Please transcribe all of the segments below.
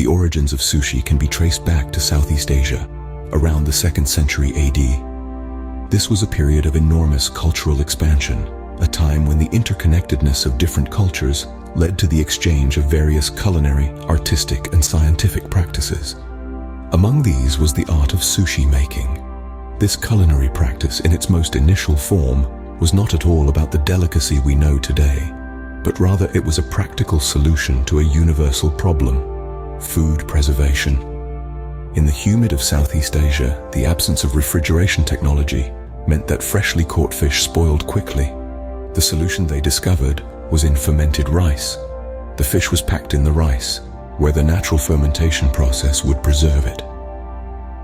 The origins of sushi can be traced back to Southeast Asia, around the 2nd century AD. This was a period of enormous cultural expansion, a time when the interconnectedness of different cultures led to the exchange of various culinary, artistic, and scientific practices. Among these was the art of sushi making. This culinary practice, in its most initial form, was not at all about the delicacy we know today, but rather it was a practical solution to a universal problem: food preservation. In the humid of Southeast Asia, the absence of refrigeration technology meant that freshly caught fish spoiled quickly. The solution they discovered was in fermented rice. The fish was packed in the rice, where the natural fermentation process would preserve it.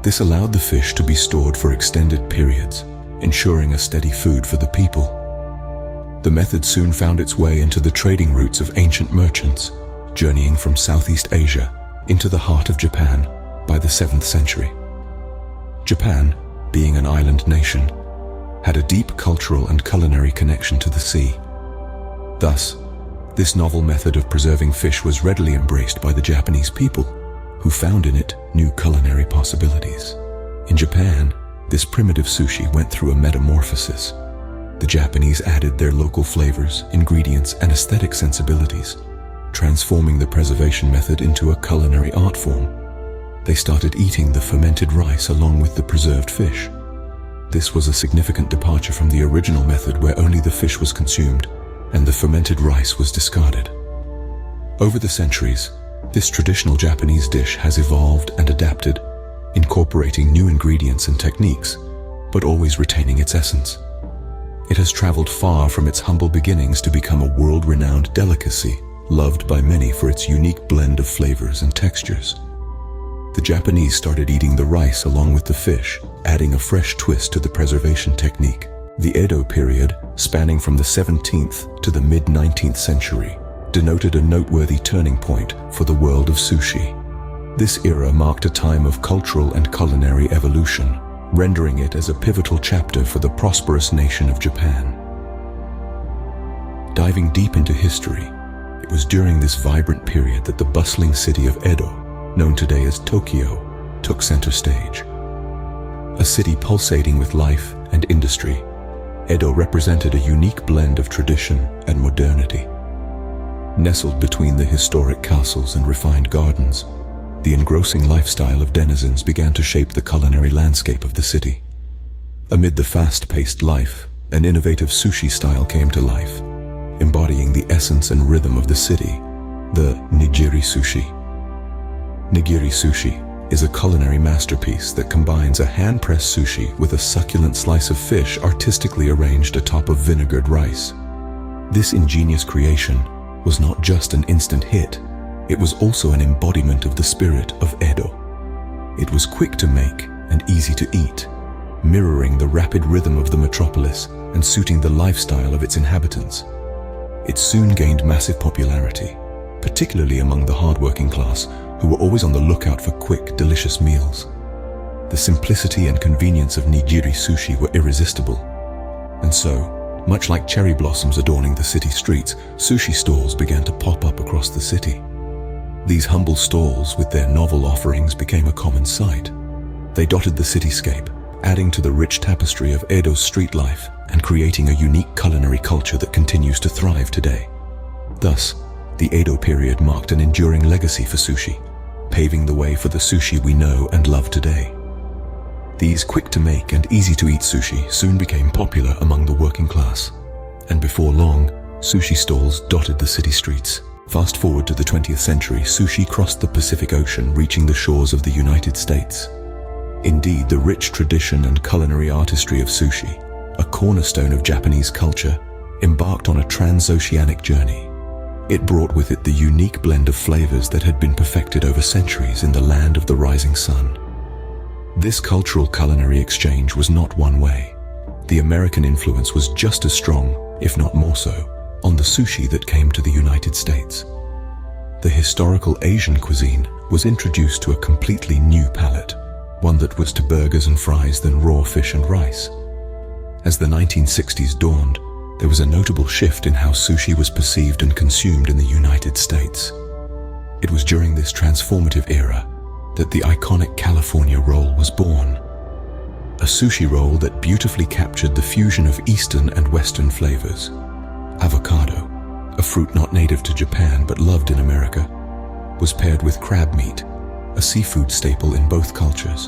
This allowed the fish to be stored for extended periods, ensuring a steady food for the people. The method soon found its way into the trading routes of ancient merchants, journeying from Southeast Asia into the heart of Japan by the 7th century. Japan, being an island nation, had a deep cultural and culinary connection to the sea. Thus, this novel method of preserving fish was readily embraced by the Japanese people, who found in it new culinary possibilities. In Japan, this primitive sushi went through a metamorphosis. The Japanese added their local flavors, ingredients, and aesthetic sensibilities, transforming the preservation method into a culinary art form. They started eating the fermented rice along with the preserved fish. This was a significant departure from the original method, where only the fish was consumed and the fermented rice was discarded. Over the centuries, this traditional Japanese dish has evolved and adapted, incorporating new ingredients and techniques, but always retaining its essence. It has traveled far from its humble beginnings to become a world-renowned delicacy, loved by many for its unique blend of flavors and textures. The Japanese started eating the rice along with the fish, adding a fresh twist to the preservation technique. The Edo period, spanning from the 17th to the mid-19th century, denoted a noteworthy turning point for the world of sushi. This era marked a time of cultural and culinary evolution, rendering it as a pivotal chapter for the prosperous nation of Japan. Diving deep into history, it was during this vibrant period that the bustling city of Edo, known today as Tokyo, took center stage. A city pulsating with life and industry, Edo represented a unique blend of tradition and modernity. Nestled between the historic castles and refined gardens, the engrossing lifestyle of denizens began to shape the culinary landscape of the city. Amid the fast-paced life, an innovative sushi style came to life, embodying the essence and rhythm of the city, the nigiri sushi. Nigiri sushi is a culinary masterpiece that combines a hand-pressed sushi with a succulent slice of fish artistically arranged atop of vinegared rice. This ingenious creation was not just an instant hit, it was also an embodiment of the spirit of Edo. It was quick to make and easy to eat, mirroring the rapid rhythm of the metropolis and suiting the lifestyle of its inhabitants. It soon gained massive popularity, particularly among the hardworking class, who were always on the lookout for quick, delicious meals. The simplicity and convenience of nigiri sushi were irresistible. And so, much like cherry blossoms adorning the city streets, sushi stalls began to pop up across the city. These humble stalls, with their novel offerings, became a common sight. They dotted the cityscape, adding to the rich tapestry of Edo's street life and creating a unique culinary culture that continues to thrive today. Thus, the Edo period marked an enduring legacy for sushi, paving the way for the sushi we know and love today. These quick-to-make and easy-to-eat sushi soon became popular among the working class, and before long, sushi stalls dotted the city streets. Fast forward to the 20th century, sushi crossed the Pacific Ocean, reaching the shores of the United States. Indeed, the rich tradition and culinary artistry of sushi, a cornerstone of Japanese culture, embarked on a transoceanic journey. It brought with it the unique blend of flavors that had been perfected over centuries in the land of the rising sun. This cultural culinary exchange was not one way. The American influence was just as strong, if not more so, on the sushi that came to the United States. The historical Asian cuisine was introduced to a completely new palate, one that was to burgers and fries than raw fish and rice. As the 1960s dawned, there was a notable shift in how sushi was perceived and consumed in the United States. It was during this transformative era that the iconic California roll was born. A sushi roll that beautifully captured the fusion of Eastern and Western flavors. Avocado, a fruit not native to Japan but loved in America, was paired with crab meat, a seafood staple in both cultures.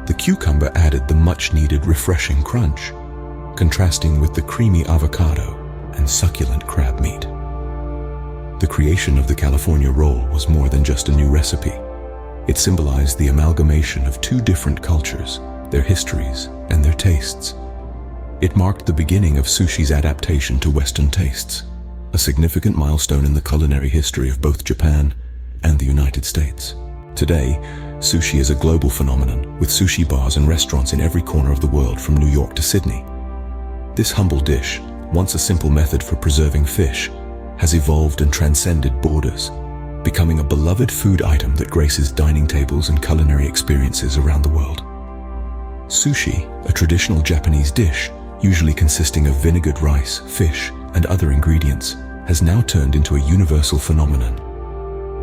The cucumber added the much-needed refreshing crunch, contrasting with the creamy avocado and succulent crab meat. The creation of the California roll was more than just a new recipe. It symbolized the amalgamation of two different cultures, their histories, and their tastes. It marked the beginning of sushi's adaptation to Western tastes, a significant milestone in the culinary history of both Japan and the United States. Today, sushi is a global phenomenon, with sushi bars and restaurants in every corner of the world from New York to Sydney. This humble dish, once a simple method for preserving fish, has evolved and transcended borders, becoming a beloved food item that graces dining tables and culinary experiences around the world. Sushi, a traditional Japanese dish, usually consisting of vinegared rice, fish, and other ingredients, has now turned into a universal phenomenon.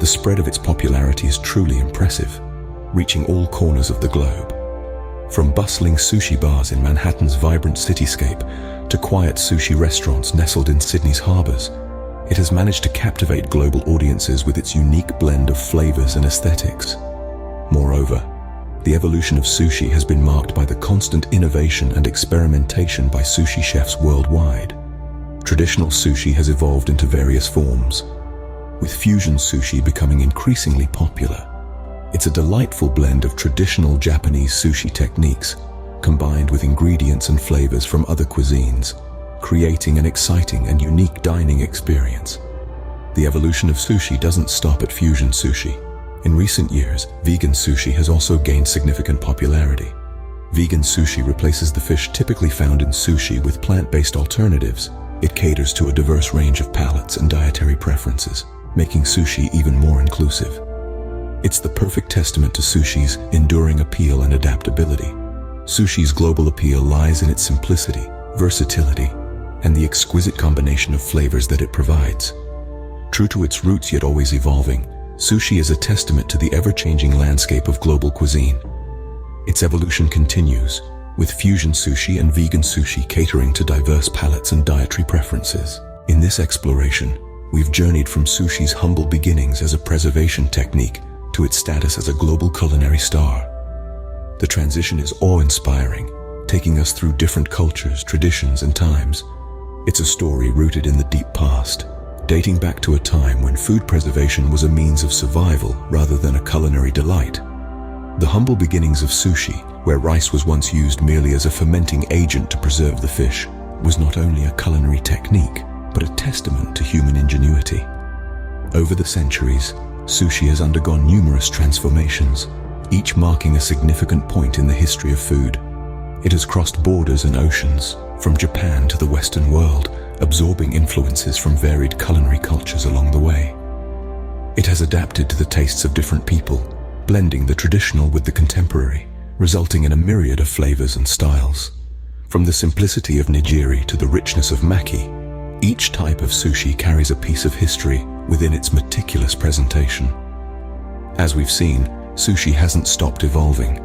The spread of its popularity is truly impressive, reaching all corners of the globe. From bustling sushi bars in Manhattan's vibrant cityscape to quiet sushi restaurants nestled in Sydney's harbors, it has managed to captivate global audiences with its unique blend of flavors and aesthetics. Moreover, the evolution of sushi has been marked by the constant innovation and experimentation by sushi chefs worldwide. Traditional sushi has evolved into various forms, with fusion sushi becoming increasingly popular. It's a delightful blend of traditional Japanese sushi techniques, combined with ingredients and flavors from other cuisines, creating an exciting and unique dining experience. The evolution of sushi doesn't stop at fusion sushi. In recent years, vegan sushi has also gained significant popularity. Vegan sushi replaces the fish typically found in sushi with plant-based alternatives. It caters to a diverse range of palates and dietary preferences, making sushi even more inclusive. It's the perfect testament to sushi's enduring appeal and adaptability. Sushi's global appeal lies in its simplicity, versatility, and the exquisite combination of flavors that it provides. True to its roots yet always evolving, sushi is a testament to the ever-changing landscape of global cuisine. Its evolution continues, with fusion sushi and vegan sushi catering to diverse palates and dietary preferences. In this exploration, we've journeyed from sushi's humble beginnings as a preservation technique to its status as a global culinary star. The transition is awe-inspiring, taking us through different cultures, traditions, and times. It's a story rooted in the deep past, dating back to a time when food preservation was a means of survival rather than a culinary delight. The humble beginnings of sushi, where rice was once used merely as a fermenting agent to preserve the fish, was not only a culinary technique, but a testament to human ingenuity. Over the centuries, sushi has undergone numerous transformations, each marking a significant point in the history of food. It has crossed borders and oceans, from Japan to the Western world, absorbing influences from varied culinary cultures along the way. It has adapted to the tastes of different people, blending the traditional with the contemporary, resulting in a myriad of flavors and styles. From the simplicity of nigiri to the richness of maki, each type of sushi carries a piece of history within its meticulous presentation. As we've seen, sushi hasn't stopped evolving.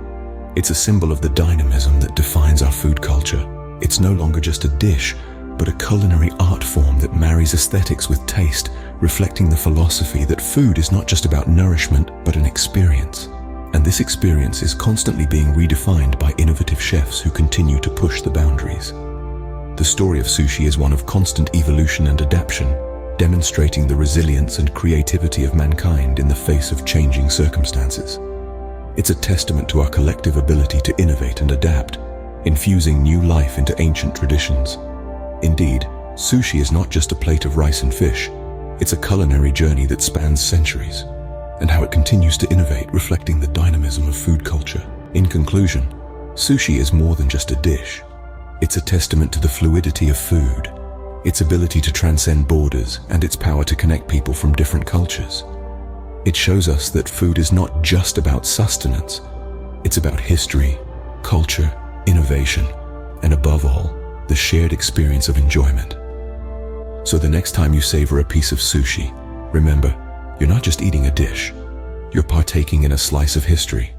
It's a symbol of the dynamism that defines our food culture. It's no longer just a dish, but a culinary art form that marries aesthetics with taste, reflecting the philosophy that food is not just about nourishment, but an experience. And this experience is constantly being redefined by innovative chefs who continue to push the boundaries. The story of sushi is one of constant evolution and adaptation, demonstrating the resilience and creativity of mankind in the face of changing circumstances. It's a testament to our collective ability to innovate and adapt, infusing new life into ancient traditions. Indeed, sushi is not just a plate of rice and fish, it's a culinary journey that spans centuries, and how it continues to innovate, reflecting the dynamism of food culture. In conclusion, sushi is more than just a dish. It's a testament to the fluidity of food, its ability to transcend borders, and its power to connect people from different cultures. It shows us that food is not just about sustenance, it's about history, culture, innovation, and above all, the shared experience of enjoyment. So the next time you savor a piece of sushi, remember, You're not just eating a dish, you're partaking in a slice of history.